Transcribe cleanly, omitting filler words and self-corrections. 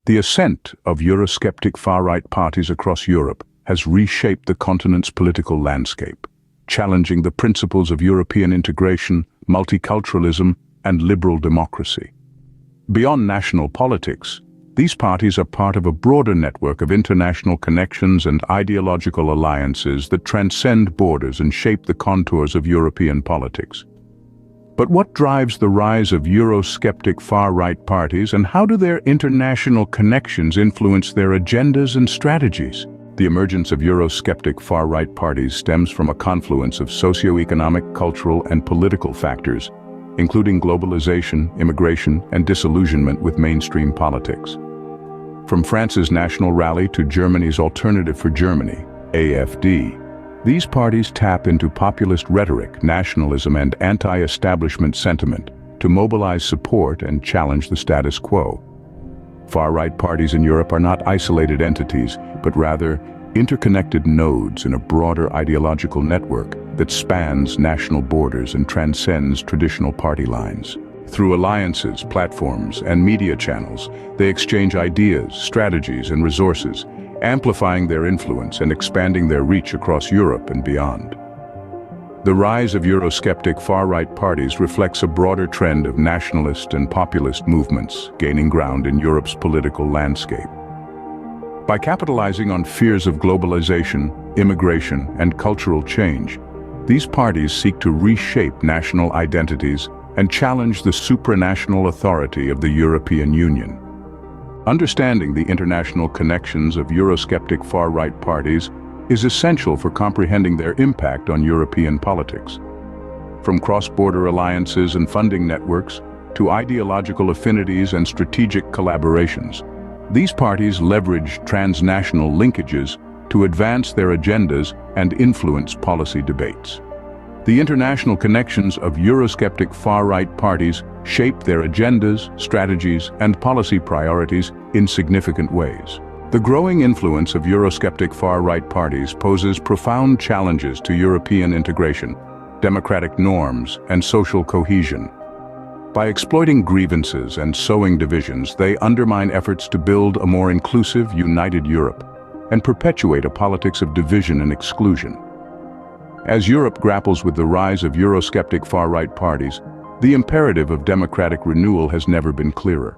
The ascent of Eurosceptic far-right parties across Europe has reshaped the continent's political landscape, challenging the principles of European integration, multiculturalism, and liberal democracy. Beyond national politics, these parties are part of a broader network of international connections and ideological alliances that transcend borders and shape the contours of European politics. But what drives the rise of Eurosceptic far-right parties, and how do their international connections influence their agendas and strategies? The emergence of Eurosceptic far-right parties stems from a confluence of socio-economic, cultural, and political factors, including globalization, immigration, and disillusionment with mainstream politics. From France's National Rally to Germany's Alternative for Germany, AfD, these parties tap into populist rhetoric, nationalism, and anti-establishment sentiment to mobilize support and challenge the status quo. Far-right parties in Europe are not isolated entities, but rather interconnected nodes in a broader ideological network that spans national borders and transcends traditional party lines. Through alliances, platforms, and media channels, they exchange ideas, strategies, and resources, amplifying their influence and expanding their reach across Europe and beyond. The rise of Eurosceptic far-right parties reflects a broader trend of nationalist and populist movements gaining ground in Europe's political landscape. By capitalizing on fears of globalization, immigration, and cultural change, these parties seek to reshape national identities and challenge the supranational authority of the European Union. Understanding the international connections of Eurosceptic far-right parties is essential for comprehending their impact on European politics. From cross-border alliances and funding networks to ideological affinities and strategic collaborations, these parties leverage transnational linkages to advance their agendas and influence policy debates. The international connections of Eurosceptic far-right parties shape their agendas, strategies, and policy priorities in significant ways. The growing influence of Eurosceptic far-right parties poses profound challenges to European integration, democratic norms, and social cohesion. By exploiting grievances and sowing divisions, they undermine efforts to build a more inclusive, united Europe and perpetuate a politics of division and exclusion. As Europe grapples with the rise of Eurosceptic far-right parties, the imperative of democratic renewal has never been clearer.